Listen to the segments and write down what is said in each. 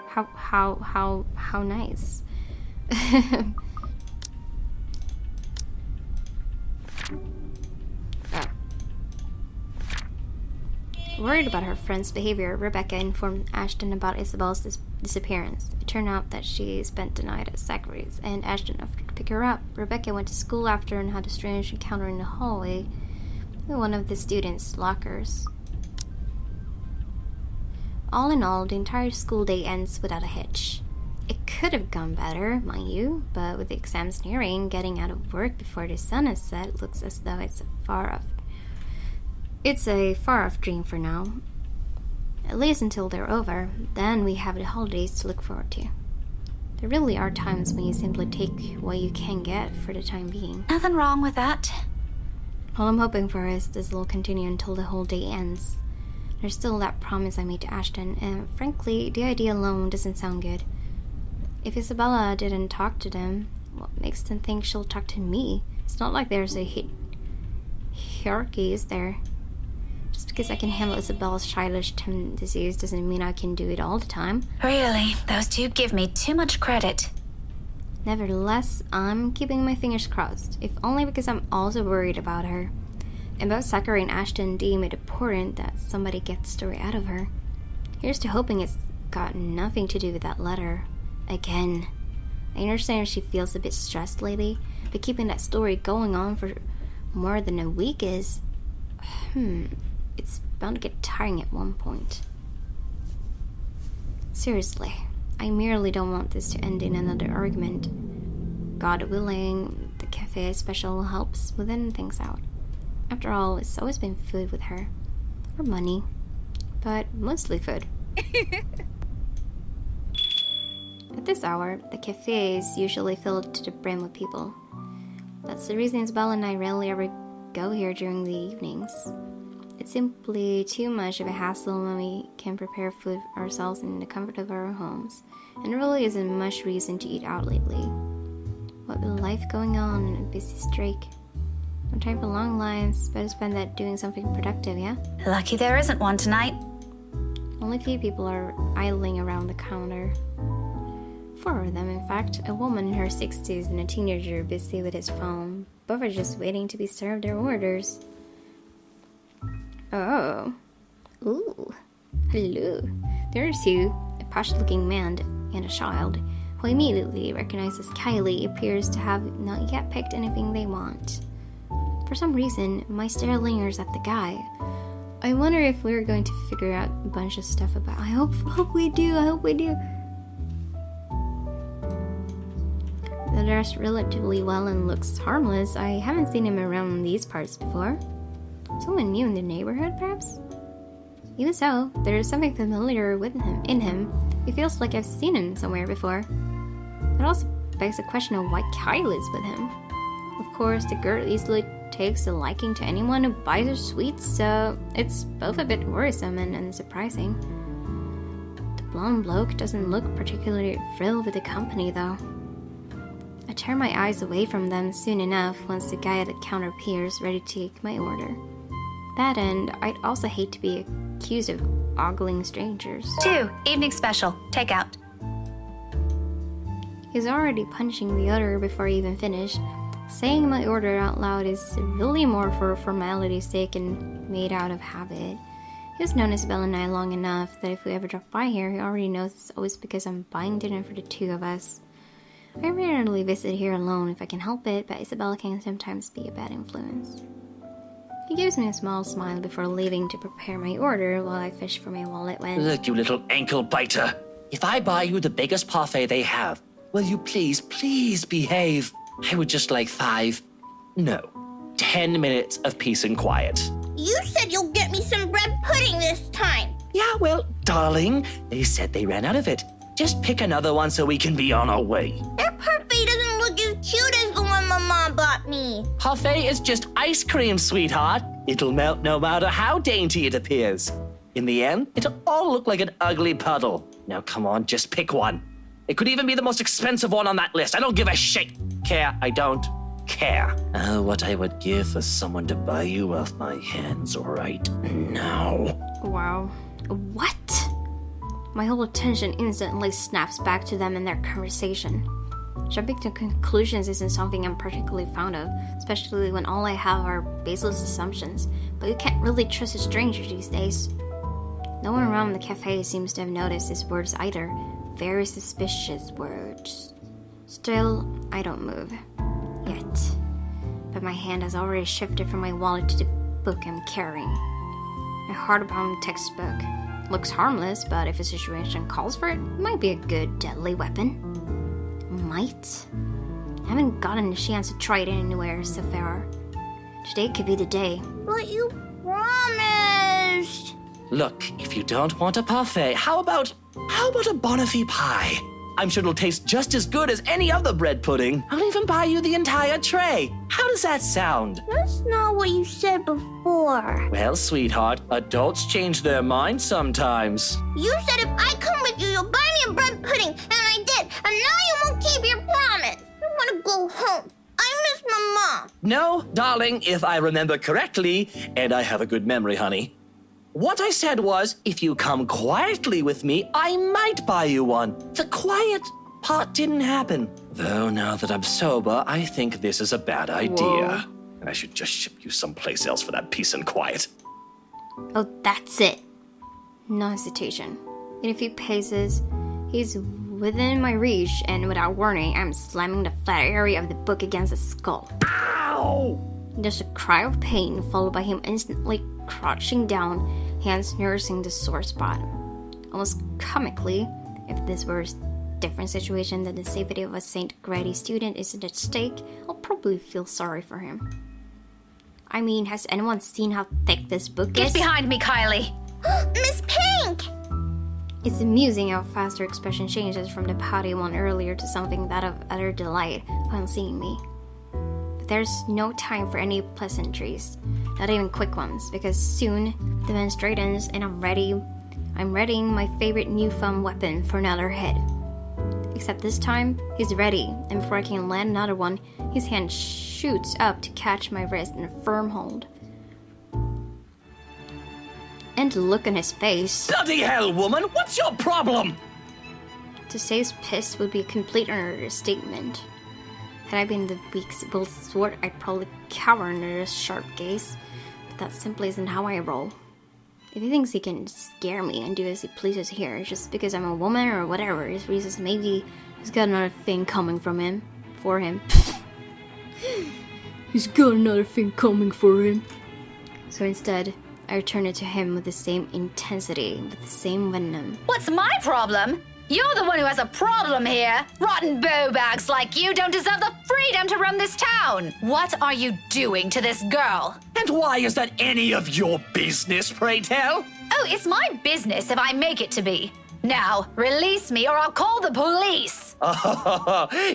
How nice. Worried about her friend's behavior, Rebecca informed Ashton about Isabel's disappearance. It turned out that she spent the night at Zachary's, and Ashton offered to pick her up. Rebecca went to school after and had a strange encounter in the hallway with one of the students' lockers. All in all, the entire school day ends without a hitch. It could have gone better, mind you, but with the exams nearing, getting out of work before the sun has set looks as though it's a far-off dream for now. At least until they're over. Then we have the holidays to look forward to. There really are times when you simply take what you can get for the time being. Nothing wrong with that. All I'm hoping for is this will continue until the whole day ends. There's still that promise I made to Ashton, and frankly, the idea alone doesn't sound good. If Isabella didn't talk to them, what makes them think she'll talk to me? It's not like there's a hierarchy, is there? Just because I can handle Isabella's childish tendencies doesn't mean I can do it all the time. Really, those two give me too much credit. Nevertheless, I'm keeping my fingers crossed, if only because I'm also worried about her. And both Zachary and Ashton deem it important that somebody get the story out of her. Here's to hoping it's got nothing to do with that letter. Again. I understand she feels a bit stressed lately, but keeping that story going on for more than a week is... it's bound to get tiring at one point. Seriously, I merely don't want this to end in another argument. God willing, the cafe special help smoothen things out. After all, it's always been food with her. Or money. But mostly food. At this hour, the cafe is usually filled to the brim with people. That's the reason Isabella and I rarely ever go here during the evenings. It's simply too much of a hassle when we can prepare food ourselves in the comfort of our homes, and there really isn't much reason to eat out lately. What with life going on and a busy streak. No time for long lines, better spend that doing something productive, yeah? Lucky there isn't one tonight. Only few people are idling around the counter. 4 of them, in fact, a woman in her 60s and a teenager busy with his phone. Both are just waiting to be served their orders. Oh. Ooh. Hello. There are 2, a posh-looking man and a child, who immediately recognizes Kylie appears to have not yet picked anything they want. For some reason, my stare lingers at the guy. I wonder if we're going to figure out a bunch of stuff about... I hope we do. They're dressed relatively well and looks harmless. I haven't seen him around these parts before. Someone new in the neighborhood, perhaps? Even so, there is something familiar with him. It feels like I've seen him somewhere before. It also begs the question of why Kyle is with him. Of course, the girl easily takes a liking to anyone who buys her sweets, so it's both a bit worrisome and unsurprising. The blonde bloke doesn't look particularly thrilled with the company, though. I turn my eyes away from them soon enough once the guy at the counter appears, ready to take my order. That end, I'd also hate to be accused of ogling strangers. 2, evening special, takeout. He's already punching the order before I even finish. Saying my order out loud is really more for formality's sake and made out of habit. He's known Isabella and I long enough that if we ever drop by here, he already knows it's always because I'm buying dinner for the 2 of us. I rarely visit here alone if I can help it, but Isabella can sometimes be a bad influence. He gives me a small smile before leaving to prepare my order while I fish for my wallet when... Look, you little ankle biter. If I buy you the biggest parfait they have, will you please behave? I would just like 10 minutes of peace and quiet. You said you'll get me some bread pudding this time. Yeah, well, darling, they said they ran out of it. Just pick another one so we can be on our way. That parfait doesn't look as cute as the one my mom bought me. Parfait is just ice cream, sweetheart. It'll melt no matter how dainty it appears. In the end, it'll all look like an ugly puddle. Now come on, just pick one. It could even be the most expensive one on that list. I don't give a shit. I don't care. Oh, what I would give for someone to buy you off my hands right now. Wow. What? My whole attention instantly snaps back to them and their conversation. Jumping to conclusions isn't something I'm particularly fond of, especially when all I have are baseless assumptions, but you can't really trust a stranger these days. No one around the cafe seems to have noticed these words either. Very suspicious words. Still, I don't move. Yet. But my hand has already shifted from my wallet to the book I'm carrying. A hardbound textbook. Looks harmless, but if a situation calls for it, it might be a good deadly weapon. Might? I haven't gotten a chance to try it anywhere so far. Today could be the day. But you promised. Look, if you don't want a parfait, how about a Bonifay pie? I'm sure it'll taste just as good as any other bread pudding. I'll even buy you the entire tray. How does that sound? That's not what you said before. Well, sweetheart, adults change their minds sometimes. You said if I come with you, you'll buy me a bread pudding, and I did. And now you won't keep your promise. I want to go home. I miss my mom. No, darling, if I remember correctly, and I have a good memory, honey. What I said was, if you come quietly with me, I might buy you one. The quiet part didn't happen. Though now that I'm sober, I think this is a bad idea. Whoa. And I should just ship you someplace else for that peace and quiet. Oh, that's it. No hesitation. In a few paces, he's within my reach, and without warning, I'm slamming the flat area of the book against his skull. Ow! There's a cry of pain, followed by him instantly crouching down, hands nursing the sore spot. Almost comically, if this were a different situation than the safety of a St. Grady student isn't at stake, I'll probably feel sorry for him. I mean, has anyone seen how thick this book Get is? behind me, Kylie. Miss Pink! It's amusing how fast her expression changes from the pouty one earlier to something that of utter delight upon seeing me. But there's no time for any pleasantries, not even quick ones, because soon the man straightens and I'm readying my favorite newfound weapon for another hit. Except this time, he's ready, and before I can land another one, his hand shoots up to catch my wrist in a firm hold. And the look on his face. Bloody hell, woman! What's your problem? To say he's pissed would be a complete understatement. Had I been the weak-willed sort, I'd probably cower under his sharp gaze, but that simply isn't how I roll. If he thinks he can scare me and do as he pleases here, just because I'm a woman or whatever his reasons, maybe he's got another thing coming for him. He's got another thing coming for him. So instead, I return it to him with the same intensity, with the same venom. What's my problem? You're the one who has a problem here. Rotten bowbags like you don't deserve the freedom to run this town. What are you doing to this girl? And why is that any of your business, pray tell? Oh, it's my business if I make it to be. Now, release me or I'll call the police.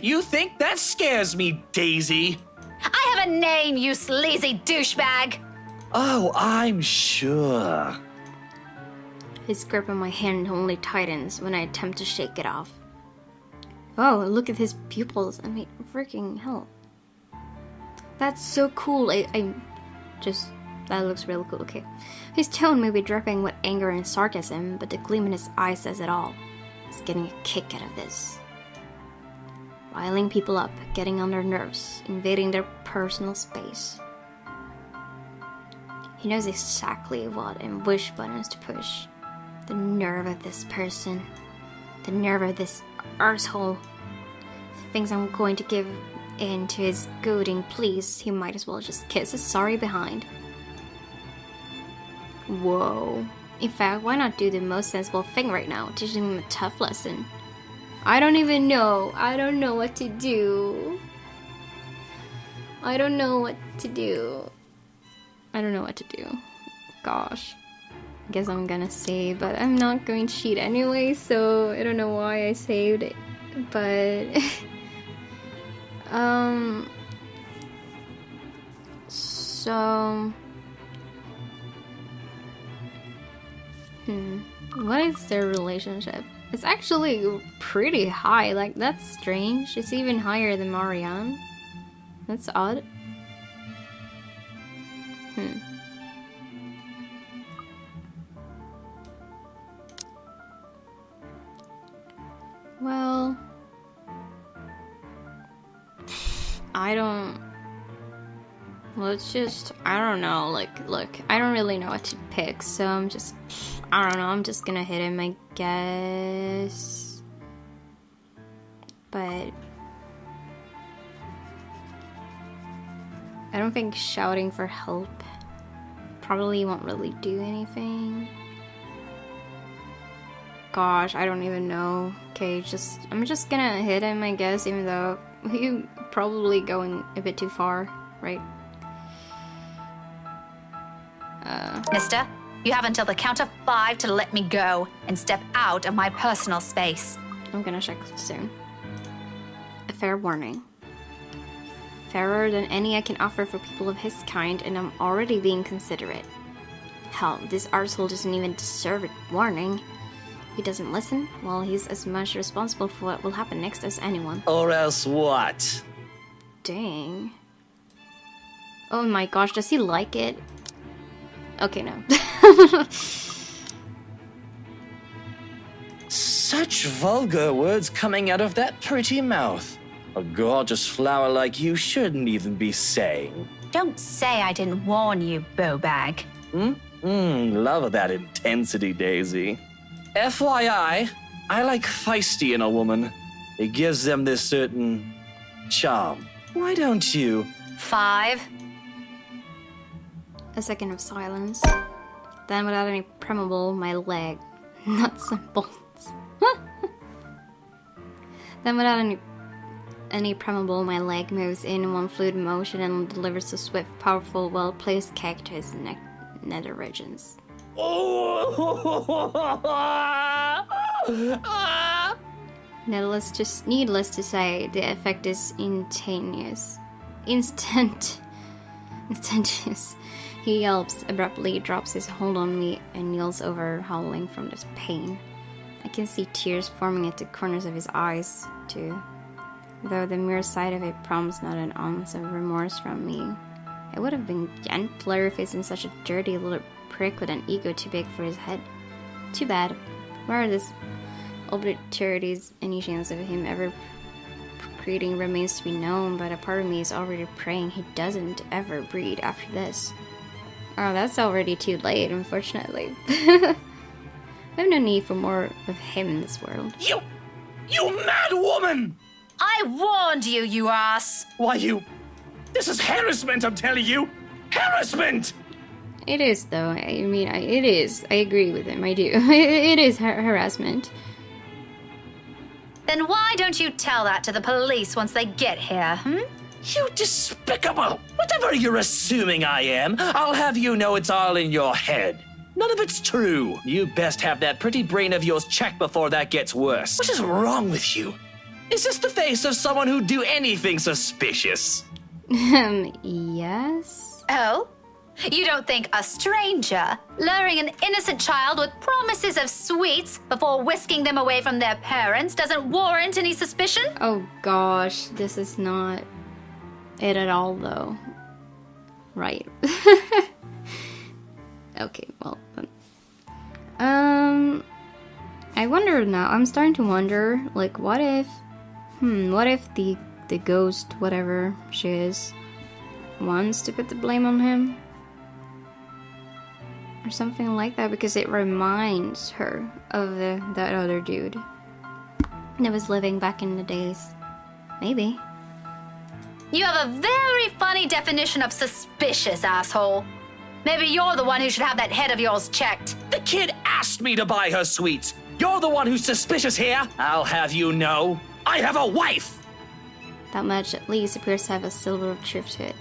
You think that scares me, Daisy? I have a name, you sleazy douchebag. Oh, I'm sure. His grip on my hand only tightens when I attempt to shake it off. Oh, look at his pupils. I mean, freaking hell. That's so cool. That looks really cool. Okay. His tone may be dripping with anger and sarcasm, but the gleam in his eye says it all. He's getting a kick out of this. Riling people up, getting on their nerves, invading their personal space. He knows exactly what and which buttons to push. The nerve of this person. The nerve of this arsehole. Thinks I'm going to give in to his goading pleas, he might as well just kiss his sorry behind. Whoa. In fact, why not do the most sensible thing right now? Teaching him a tough lesson. I don't even know. I don't know what to do. I don't know what to do. Gosh. I guess I'm gonna save, but I'm not going to cheat anyway, so I don't know why I saved it. But what is their relationship? It's actually pretty high. Like, that's strange. It's even higher than Marianne. That's odd. Well, I don't know, like, look, I don't really know what to pick, so I don't know, I'm just gonna hit him, I guess. But I don't think shouting for help probably won't really do anything. Gosh, I don't even know. Okay, I'm just gonna hit him, I guess, even though he's probably going a bit too far, right? Mister, you have until the count of 5 to let me go and step out of my personal space. I'm gonna check soon. A fair warning. Fairer than any I can offer for people of his kind, and I'm already being considerate. Hell, this arsehole doesn't even deserve a warning. If he doesn't listen, well, he's as much responsible for what will happen next as anyone. Or else what? Dang. Oh my gosh, does he like it? Okay, no. Such vulgar words coming out of that pretty mouth. A gorgeous flower like you shouldn't even be saying. Don't say I didn't warn you, Bowbag. Love that intensity, Daisy. FYI, I like feisty in a woman. It gives them this certain charm. Why don't you? 5. A second of silence. Then, without any preamble, my leg. Nuts and bolts. Then, without any preamble, my leg moves in one fluid motion and delivers a swift, powerful, well-placed kick to his nether regions. Needless to say, the effect is instantaneous. He yelps, abruptly drops his hold on me, and kneels over, howling from this pain. I can see tears forming at the corners of his eyes, too. Though the mere sight of it prompts not an ounce of remorse from me. It would have been gentler if he isn't such a dirty little prick with an ego too big for his head. Too bad. Where are this obliterates any chance of him ever procreating remains to be known, but a part of me is already praying he doesn't ever breed after this. Oh, that's already too late, unfortunately. I have no need for more of him in this world. You mad woman! I warned you, you ass! Why, this is harassment, I'm telling you! Harassment! It is, though. I mean, it is. I agree with him. I do. It is harassment. Then why don't you tell that to the police once they get here, You despicable! Whatever you're assuming I am, I'll have you know it's all in your head. None of it's true. You best have that pretty brain of yours checked before that gets worse. What is wrong with you? Is this the face of someone who'd do anything suspicious? Yes? Oh? You don't think a stranger luring an innocent child with promises of sweets before whisking them away from their parents doesn't warrant any suspicion? Oh gosh, this is not it at all, though. Right. Okay, well, I wonder now. I'm starting to wonder, like, what if the ghost, whatever she is, wants to put the blame on him? Or something like that, because it reminds her of that other dude that was living back in the days. Maybe. You have a very funny definition of suspicious, asshole. Maybe you're the one who should have that head of yours checked. The kid asked me to buy her sweets. You're the one who's suspicious here. I'll have you know, I have a wife. That much at least appears to have a silver of truth to it.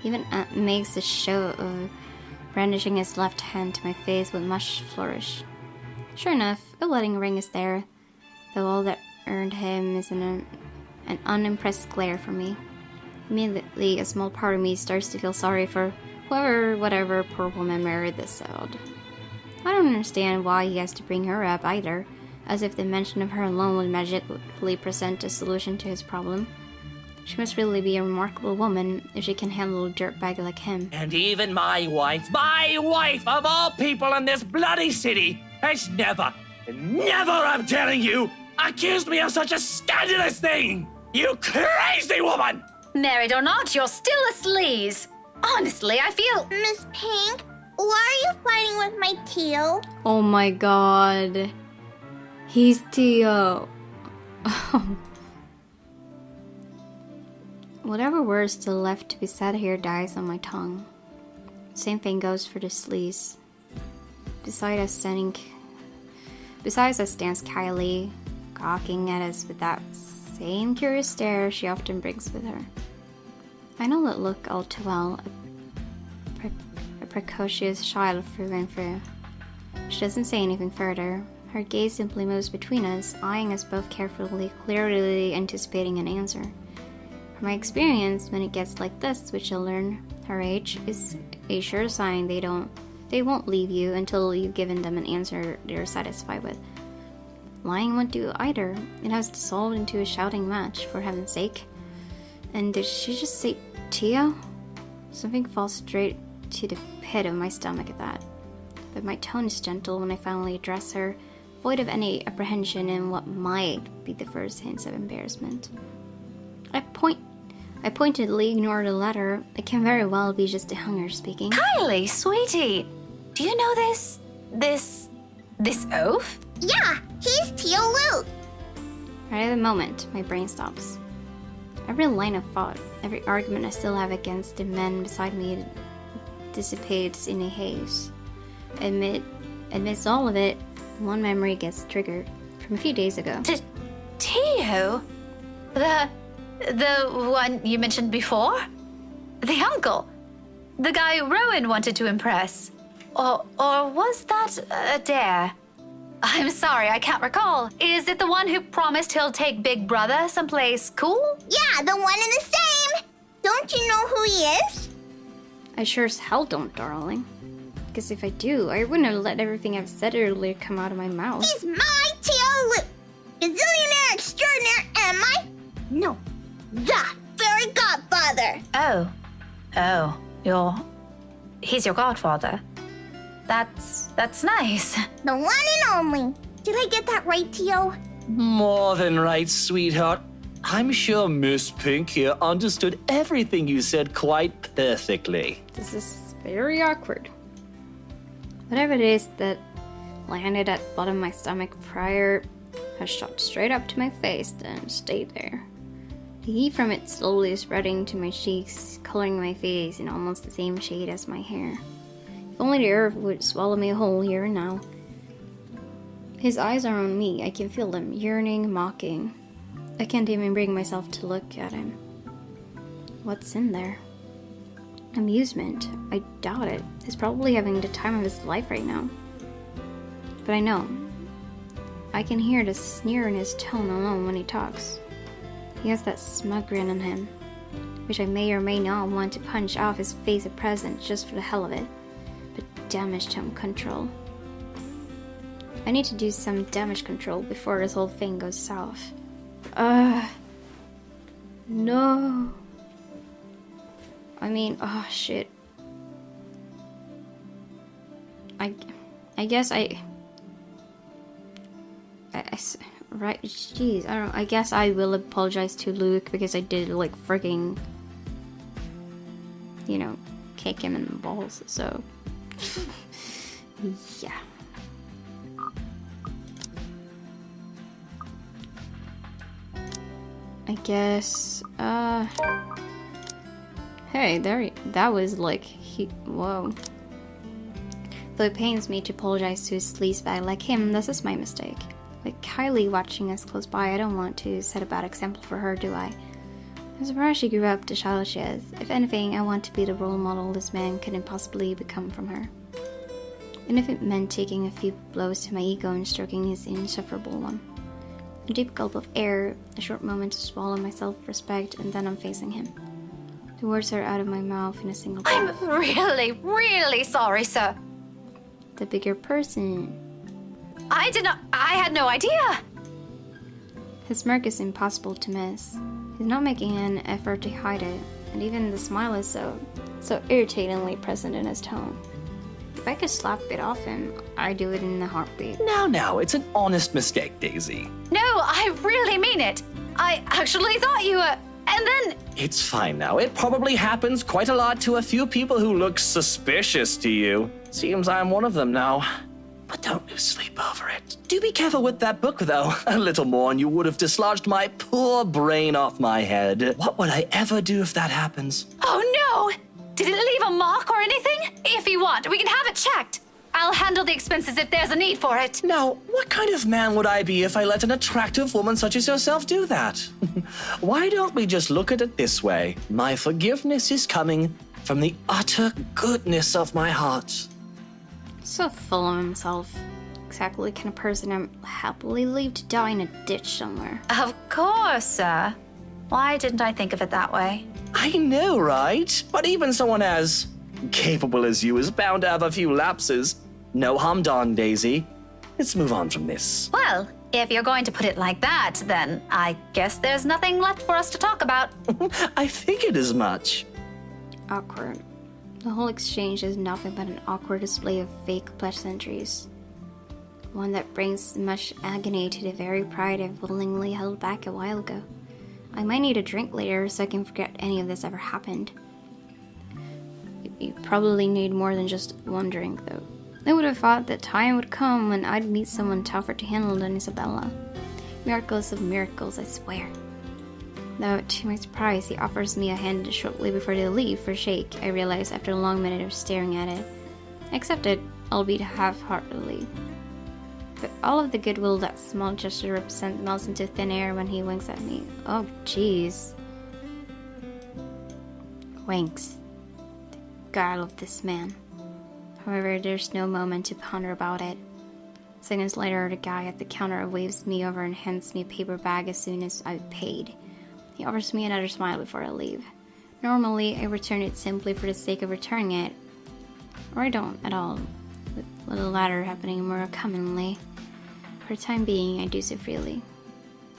He even makes a show of brandishing his left hand to my face with much flourish. Sure enough, a wedding ring is there, though all that earned him is an unimpressed glare from me. Immediately, a small part of me starts to feel sorry for whatever poor woman married this child. I don't understand why he has to bring her up either, as if the mention of her alone would magically present a solution to his problem. She must really be a remarkable woman if she can handle a dirtbag like him. And even my wife of all people in this bloody city, has never, I'm telling you, accused me of such a scandalous thing? You crazy woman! Married or not, you're still a sleaze. Honestly, I feel... Miss Pink, why are you fighting with my Tio? Oh my god. He's Tio. Whatever word still left to be said here dies on my tongue. Same thing goes for the sleaze. Beside us stands Kylie, gawking at us with that same curious stare she often brings with her. I know that look all too well. A precocious child through and through. She doesn't say anything further. Her gaze simply moves between us, eyeing us both carefully, clearly anticipating an answer. From my experience, when it gets like this, which you'll learn her age is a sure sign they won't leave you until you've given them an answer they're satisfied with. Lying won't do either. It has dissolved into a shouting match, for heaven's sake. And did she just say Tio? Something falls straight to the pit of my stomach at that. But my tone is gentle when I finally address her, void of any apprehension in what might be the first hints of embarrassment. I pointedly ignore the letter. It can very well be just the hunger speaking. Kylie, sweetie, do you know this oath? Yeah, he's Tio Luke. Right at the moment, my brain stops. Every line of thought, every argument I still have against the men beside me dissipates in a haze. Amidst all of it, one memory gets triggered from a few days ago. Tio? The one you mentioned before? The uncle? The guy Rowan wanted to impress? Or was that a dare? I'm sorry, I can't recall. Is it the one who promised he'll take Big Brother someplace cool? Yeah, the one and the same. Don't you know who he is? I sure as hell don't, darling. Because if I do, I wouldn't have let everything I've said earlier come out of my mouth. He's my Tio Luke. Gazillionaire extraordinaire, am I? No, the fairy godfather. He's your godfather. That's nice. The one and only. Did I get that right, Tio? More than right, sweetheart. I'm sure Miss Pink here understood everything you said quite perfectly. This is very awkward. Whatever it is that landed at the bottom of my stomach prior has shot straight up to my face and stayed there. The heat from it slowly spreading to my cheeks, coloring my face in almost the same shade as my hair. If only the earth would swallow me whole here and now. His eyes are on me. I can feel them, yearning, mocking. I can't even bring myself to look at him. What's in there? Amusement. I doubt it. He's probably having the time of his life right now. But I know. I can hear the sneer in his tone alone when he talks. He has that smug grin on him, which I may or may not want to punch off his face at present just for the hell of it. But damage tone control. I need to do some damage control before this whole thing goes south. No. I mean, oh shit. I guess right, jeez, I don't know. I guess I will apologize to Luke because I did like freaking, kick him in the balls. So, yeah. I guess, hey, that was like, whoa. Though it pains me to apologize to a sleazebag like him, this is my mistake. With Kylie watching us close by, I don't want to set a bad example for her, do I? I'm surprised she grew up the child she is. If anything, I want to be the role model this man couldn't possibly become from her. And if it meant taking a few blows to my ego and stroking his insufferable one. A deep gulp of air, a short moment to swallow my self-respect, and then I'm facing him. The words are out of my mouth in a single breath. I'm really, really sorry, sir. The bigger person. I had no idea. His smirk is impossible to miss. He's not making an effort to hide it, and even the smile is so irritatingly present in his tone. If I could slap it off him, I'd do it in a heartbeat. Now, it's an honest mistake, Daisy. No, I really mean it. I actually thought you were... And then... It's fine now. It probably happens quite a lot to a few people who look suspicious to you. Seems I'm one of them now. But don't lose sleep over it. Do be careful with that book, though. A little more and you would have dislodged my poor brain off my head. What would I ever do if that happens? Oh no! Did it leave a mark or anything? If you want, we can have it checked. I'll handle the expenses if there's a need for it. Now, what kind of man would I be if I let an attractive woman such as yourself do that? Why don't we just look at it this way? My forgiveness is coming from the utter goodness of my heart. So full of himself. Exactly the kind of person I'm happily leave to die in a ditch somewhere. Of course, sir. Why didn't I think of it that way? I know, right? But even someone as capable as you is bound to have a few lapses. No harm done, Daisy. Let's move on from this. Well, if you're going to put it like that, then I guess there's nothing left for us to talk about. I figured as much. Awkward. The whole exchange is nothing but an awkward display of fake pleasantries. One that brings much agony to the very pride I've willingly held back a while ago. I might need a drink later so I can forget any of this ever happened. You probably need more than just one drink, though. I would have thought that time would come when I'd meet someone tougher to handle than Isabella. Miracles of miracles, I swear. Though, to my surprise, he offers me a hand shortly before they leave for a shake, I realize after a long minute of staring at it. I accept it, albeit half-heartedly. But all of the goodwill that small gesture represents melts into thin air when he winks at me. Oh, jeez. Winks. God of this man. However, there's no moment to ponder about it. Seconds later, the guy at the counter waves me over and hands me a paper bag as soon as I've paid. He offers me another smile before I leave. Normally, I return it simply for the sake of returning it. Or I don't at all, with the latter happening more commonly. For the time being, I do so freely.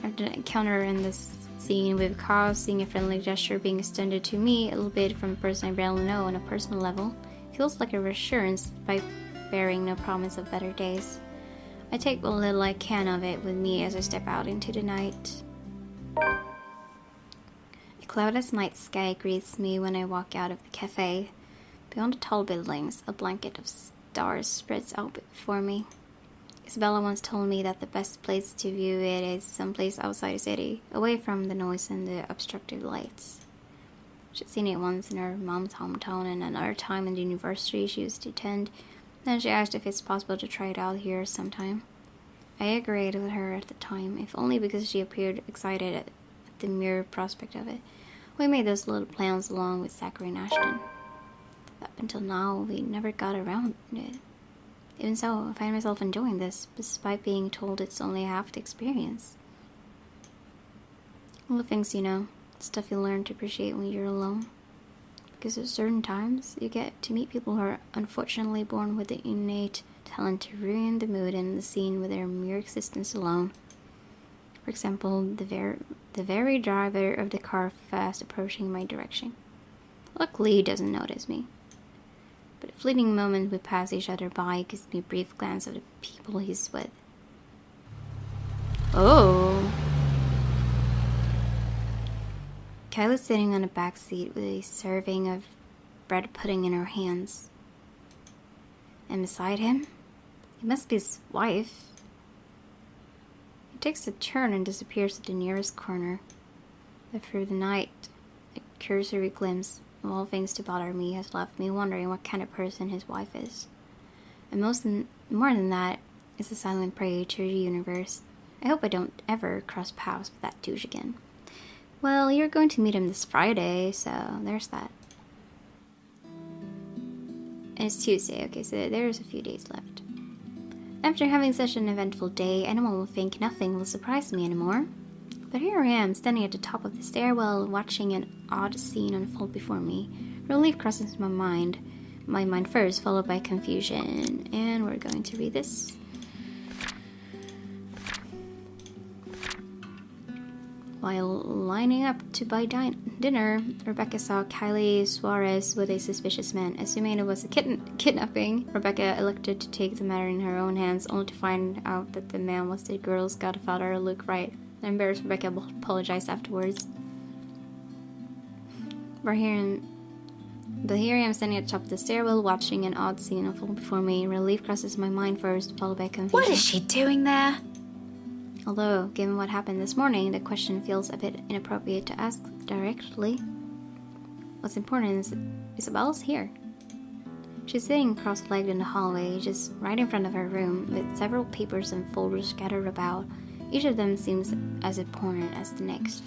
After the encounter in this scene with Kyle, seeing a friendly gesture being extended to me, a little bit from a person I barely know on a personal level, feels like a reassurance by bearing no promise of better days. I take what little I can of it with me as I step out into the night. A cloudless night sky greets me when I walk out of the cafe. Beyond the tall buildings, a blanket of stars spreads out before me. Isabella once told me that the best place to view it is someplace outside the city, away from the noise and the obstructive lights. She'd seen it once in her mom's hometown and another time in the university she used to attend. Then she asked if it's possible to try it out here sometime. I agreed with her at the time, if only because she appeared excited at the mere prospect of it. We made those little plans along with Zachary and Ashton. Up until now, we never got around it. Even so, I find myself enjoying this, despite being told it's only half the experience. All the things you know, stuff you learn to appreciate when you're alone. Because at certain times, you get to meet people who are unfortunately born with the innate talent to ruin the mood and the scene with their mere existence alone. For example, the very driver of the car fast approaching my direction. Luckily, he doesn't notice me. But a fleeting moment we pass each other by gives me a brief glance of the people he's with. Oh! Kyla's sitting on the back seat with a serving of bread pudding in her hands. And beside him, it must be his wife. He takes a turn and disappears at the nearest corner. But through the night, a cursory glimpse of all things to bother me has left me wondering what kind of person his wife is. And more than that, is a silent prey to the universe. I hope I don't ever cross paths with that douche again. Well, you're going to meet him this Friday, so there's that. And it's Tuesday, okay, so there's a few days left. After having such an eventful day, anyone will think nothing will surprise me anymore. But here I am, standing at the top of the stairwell, watching an odd scene unfold before me. Relief crosses my mind first, followed by confusion. And we're going to read this. While lining up to buy dinner, Rebecca saw Kylie Suarez with a suspicious man. Assuming it was a kidnapping, Rebecca elected to take the matter in her own hands, only to find out that the man was the girl's godfather, Luke Wright. The embarrassed Rebecca apologized afterwards. But here I am standing at the top of the stairwell, watching an odd scene unfold before me. Relief crosses my mind first, followed by confusion. What is she doing there? Although, given what happened this morning, the question feels a bit inappropriate to ask directly. What's important is Isabella's here. She's sitting cross-legged in the hallway, just right in front of her room, with several papers and folders scattered about. Each of them seems as important as the next.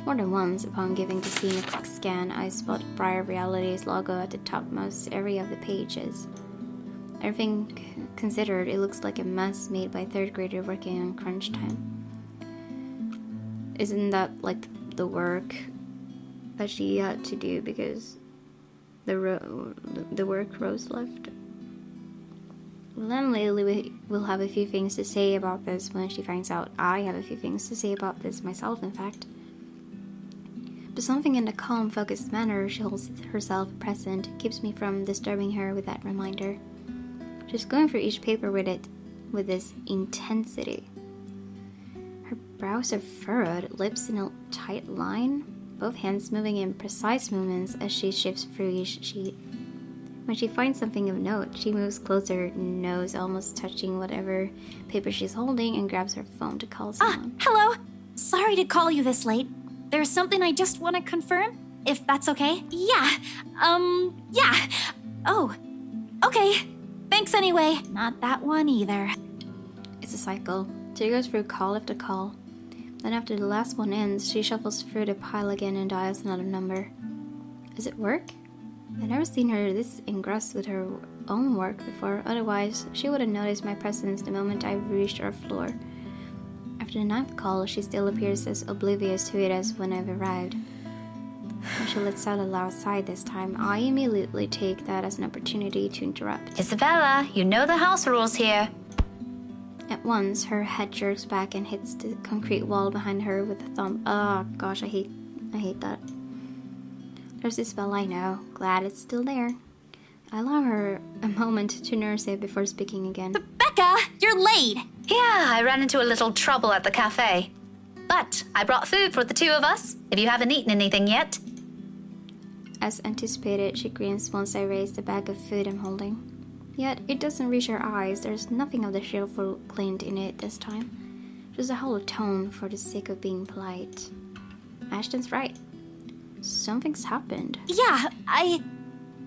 More than once, upon giving the scene a quick scan, I spot Briar Reality's logo at the topmost area of the pages. Everything considered, it looks like a mess made by a third grader working on crunch time. Isn't that like the work that she had to do because the work Rose left? Lily will have a few things to say about this when she finds out I have a few things to say about this myself, in fact. But something in the calm, focused manner she holds herself present keeps me from disturbing her with that reminder. She's going through each paper with this intensity. Her brows are furrowed, lips in a tight line, both hands moving in precise movements as she shifts through each sheet. When she finds something of note, she moves closer, nose almost touching whatever paper she's holding, and grabs her phone to call someone. Hello. Sorry to call you this late. There's something I just want to confirm, if that's okay. Yeah. Oh, okay. Thanks anyway. Not that one either. It's a cycle. She goes through call after call. Then after the last one ends, she shuffles through the pile again and dials another number. Is it work? I've never seen her this engrossed with her own work before, otherwise she would have noticed my presence the moment I reached our floor. After the 9th call, she still appears as oblivious to it as when I've arrived. When she lets out a loud sigh this time, I immediately take that as an opportunity to interrupt. Isabella, you know the house rules here. At once, her head jerks back and hits the concrete wall behind her with a thumb. Oh gosh, I hate that. There's Isabella I know. Glad it's still there. I allow her a moment to nurse it before speaking again. Becca, you're late. Yeah, I ran into a little trouble at the cafe. But I brought food for the two of us, if you haven't eaten anything yet. As anticipated, she grins once I raise the bag of food I'm holding. Yet, it doesn't reach her eyes. There's nothing of the cheerful glint in it this time. Just a hollow tone for the sake of being polite. Ashton's right. Something's happened. Yeah,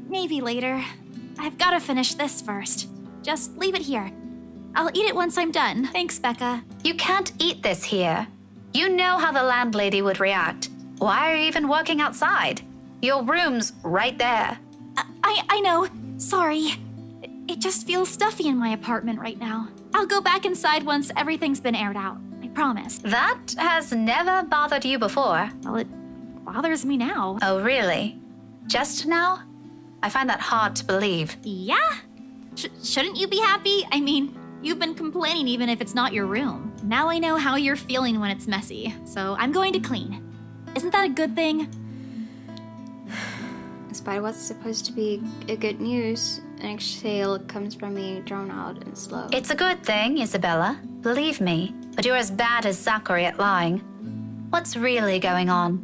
maybe later. I've got to finish this first. Just leave it here. I'll eat it once I'm done. Thanks, Becca. You can't eat this here. You know how the landlady would react. Why are you even working outside? Your room's right there. I know. Sorry. It just feels stuffy in my apartment right now. I'll go back inside once everything's been aired out. I promise. That has never bothered you before. Well, it bothers me now. Oh, really? Just now? I find that hard to believe. Yeah? Shouldn't you be happy? I mean, you've been complaining even if it's not your room. Now I know how you're feeling when it's messy, so I'm going to clean. Isn't that a good thing? Despite what's supposed to be a good news, an exhale comes from me, drawn out and slow. It's a good thing, Isabella. Believe me. But you're as bad as Zachary at lying. What's really going on?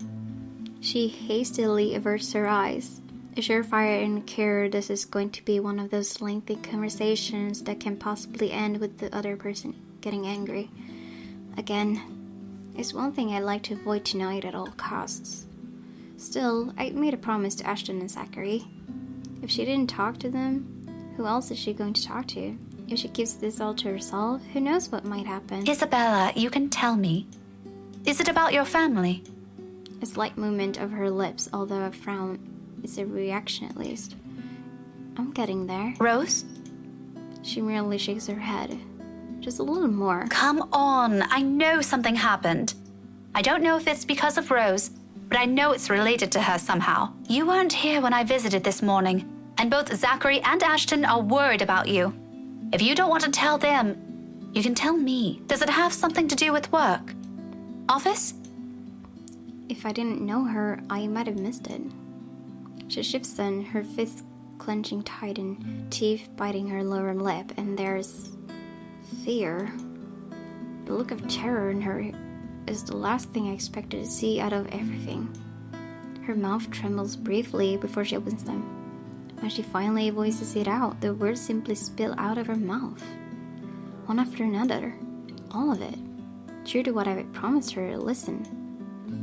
She hastily averts her eyes. A surefire indicator this is going to be one of those lengthy conversations that can possibly end with the other person getting angry. Again, it's one thing I'd like to avoid tonight at all costs. Still, I made a promise to Ashton and Zachary. If she didn't talk to them, who else is she going to talk to? If she keeps this all to herself, who knows what might happen? Isabella, you can tell me. Is it about your family? A slight movement of her lips, although a frown is a reaction at least. I'm getting there. Rose? She merely shakes her head. Just a little more. Come on, I know something happened. I don't know if it's because of Rose, but I know it's related to her somehow. You weren't here when I visited this morning, and both Zachary and Ashton are worried about you. If you don't want to tell them, you can tell me. Does it have something to do with work? Office? If I didn't know her, I might have missed it. She shifts then, her fists clenching tight and teeth biting her lower lip, and there's fear. The look of terror in her is the last thing I expected to see out of everything. Her mouth trembles briefly before she opens them. When she finally voices it out, the words simply spill out of her mouth. One after another. All of it. True to what I promised her to listen.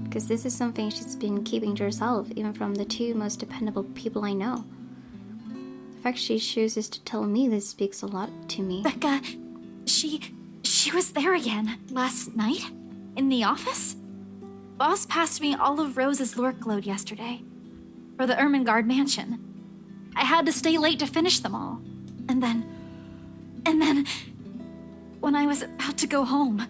Because this is something she's been keeping to herself, even from the two most dependable people I know. The fact she chooses to tell me this speaks a lot to me. Becca, she was there again last night in the office. Boss passed me all of Rose's Lurk load yesterday for the Ermengarde mansion. I had to stay late to finish them all. And then, when I was about to go home,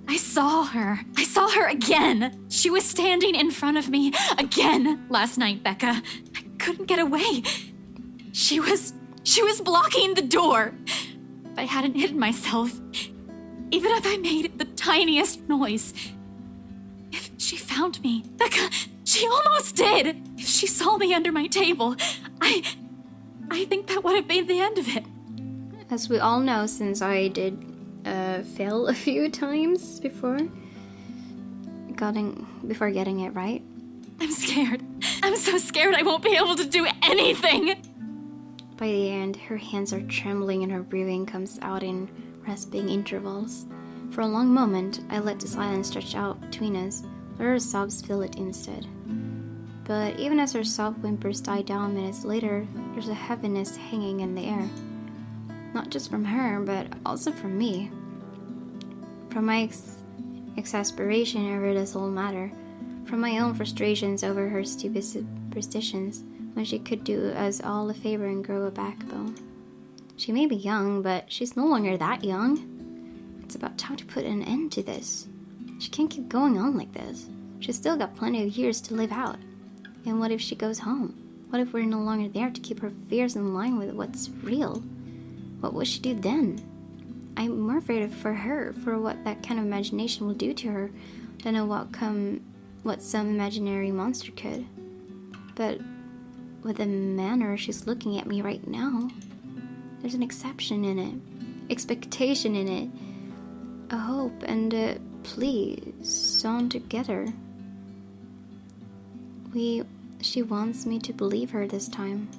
I saw her. I saw her again. She was standing in front of me again last night, Becca. I couldn't get away. She was blocking the door. If I hadn't hidden myself, even if I made the tiniest noise, if she found me, Becca, she almost did. If she saw me under my table, I think that would have been the end of it. As we all know, since I did fail a few times before getting it right. I'm scared. I'm so scared I won't be able to do anything. By the end, her hands are trembling and her breathing comes out in rasping intervals. For a long moment, I let the silence stretch out between us, but her sobs fill it instead. But even as her soft whimpers die down minutes later, there's a heaviness hanging in the air. Not just from her, but also from me. From my exasperation over this whole matter. From my own frustrations over her stupid superstitions, when she could do us all a favor and grow a backbone. She may be young, but she's no longer that young. It's about time to put an end to this. She can't keep going on like this. She's still got plenty of years to live out. And what if she goes home? What if we're no longer there to keep her fears in line with what's real? What will she do then? I'm more afraid for her, for what that kind of imagination will do to her, than of what some imaginary monster could. But with the manner she's looking at me right now, there's an exception in it, expectation in it, a hope and a plea sewn together. She wants me to believe her this time.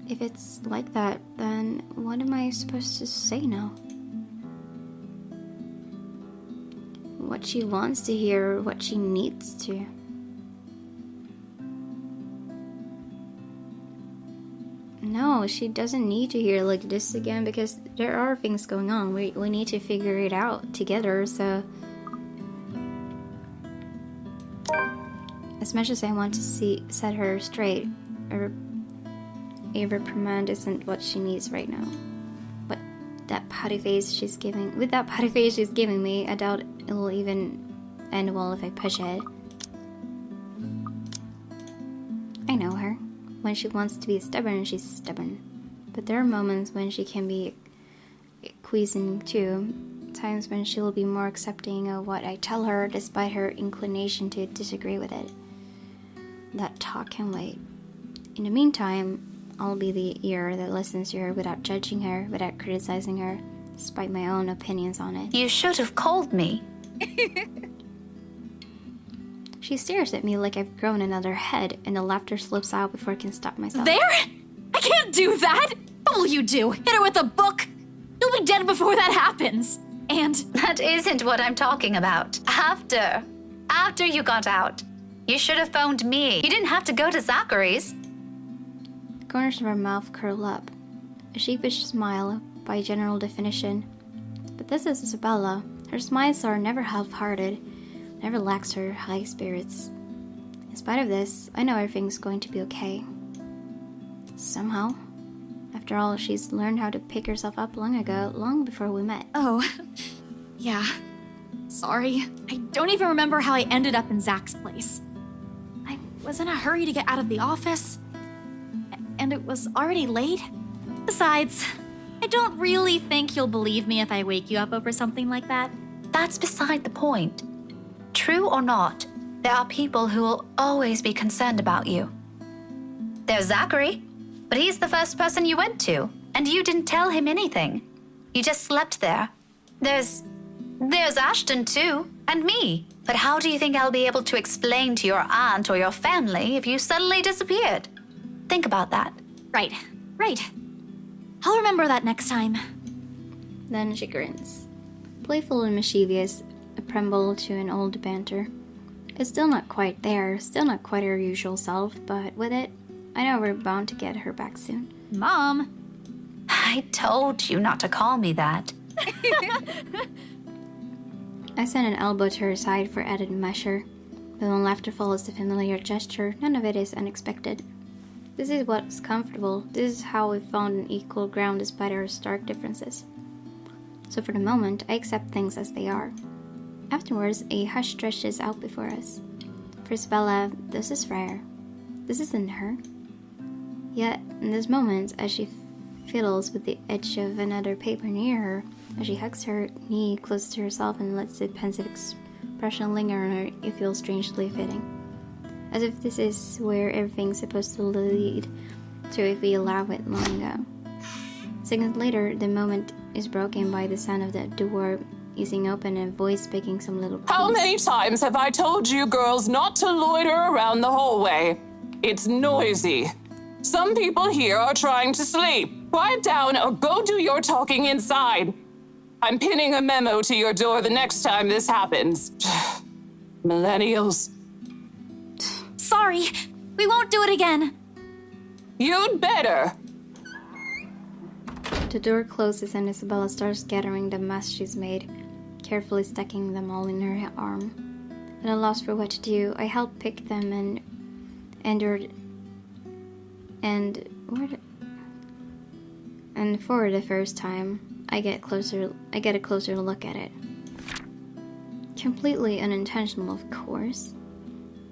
If it's like that, then what am I supposed to say now? What she wants to hear, or what she needs to. No, she doesn't need to hear like this again, because there are things going on. We need to figure it out together, so... As much as I want to set her straight, a reprimand isn't what she needs right now. But with that pouty face she's giving me, I doubt it will even end well if I push it. I know her. When she wants to be stubborn, she's stubborn. But there are moments when she can be acquiescent too. Times when she will be more accepting of what I tell her, despite her inclination to disagree with it. That talk can wait. In the meantime, I'll be the ear that listens to her without judging her, without criticizing her, despite my own opinions on it. You should have called me. She stares at me like I've grown another head, and the laughter slips out before I can stop myself. There? I can't do that! What will you do? Hit her with a book? You'll be dead before that happens. And... That isn't what I'm talking about. After you got out, you should have phoned me. You didn't have to go to Zachary's. The corners of her mouth curl up. A sheepish smile, by general definition. But this is Isabella. Her smiles are never half-hearted, never lacks her high spirits. In spite of this, I know everything's going to be okay. Somehow. After all, she's learned how to pick herself up long ago, long before we met. Oh, yeah. Sorry. I don't even remember how I ended up in Zach's place. I was in a hurry to get out of the office, and it was already late. Besides, I don't really think you'll believe me if I wake you up over something like that. That's beside the point. True or not, There are people who will always be concerned about you. There's Zachary, but he's the first person you went to, and you didn't tell him anything. You just slept there. There's Ashton too, and me. But how do you think I'll be able to explain to your aunt or your family if you suddenly disappeared? Think about that. Right. I'll remember that next time. Then she grins. Playful and mischievous, a preamble to an old banter. It's still not quite there, still not quite her usual self, but with it, I know we're bound to get her back soon. Mom. I told you not to call me that. I send an elbow to her side for added measure, but when laughter follows the familiar gesture, none of it is unexpected. This is what's comfortable. This is how we found an equal ground despite our stark differences. So for the moment, I accept things as they are. Afterwards, a hush stretches out before us. For Isabella, this is rare. This isn't her. Yet, in this moment, as she fiddles with the edge of another paper near her, as she hugs her knee close to herself and lets the pensive expression linger on her, it feels strangely fitting. As if this is where everything's supposed to lead to if we allow it long ago. Seconds later, the moment is broken by the sound of the door easing open and a voice speaking some little piece. How many times have I told you girls not to loiter around the hallway? It's noisy. Some people here are trying to sleep. Quiet down or go do your talking inside. I'm pinning a memo to your door the next time this happens. Millennials. Sorry. We won't do it again. You'd better. The door closes and Isabella starts gathering the mess she's made, carefully stacking them all in her arm. At a loss for what to do, I help pick them and for the first time, I get a closer look at it. Completely unintentional, of course,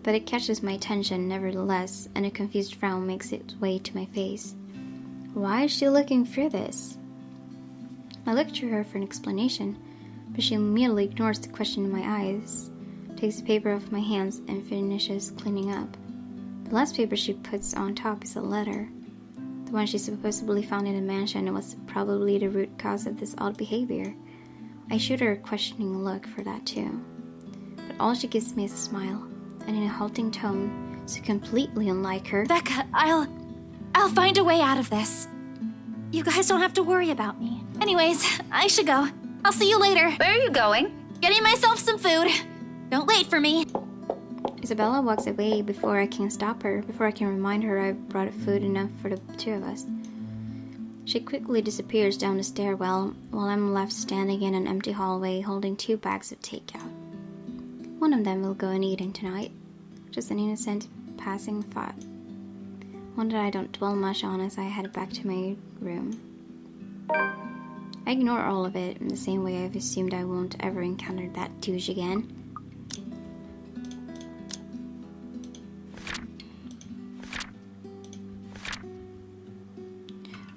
but it catches my attention nevertheless, and a confused frown makes its way to my face. Why is she looking through this? I look to her for an explanation, but she immediately ignores the question in my eyes, takes the paper off my hands, and finishes cleaning up. The last paper she puts on top is a letter. The one she supposedly found in the mansion and was probably the root cause of this odd behavior. I shoot her a questioning look for that too. But all she gives me is a smile, and in a halting tone, so completely unlike her. Becca, I'll find a way out of this. You guys don't have to worry about me. Anyways, I should go. I'll see you later. Where are you going? Getting myself some food. Don't wait for me. Isabella walks away before I can stop her, before I can remind her I've brought food enough for the two of us. She quickly disappears down the stairwell, while I'm left standing in an empty hallway holding 2 bags of takeout. One of them will go uneaten tonight. Just an innocent, passing thought. One that I don't dwell much on as I head back to my room. I ignore all of it in the same way I've assumed I won't ever encounter that douche again.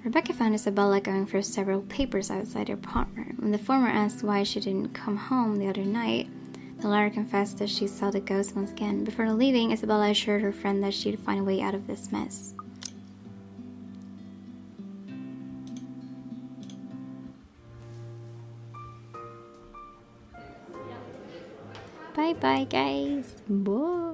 Rebecca found Isabella going through several papers outside her apartment. When the former asked why she didn't come home the other night, the latter confessed that she saw the ghost once again. Before leaving, Isabella assured her friend that she'd find a way out of this mess. Bye bye, guys. Bye.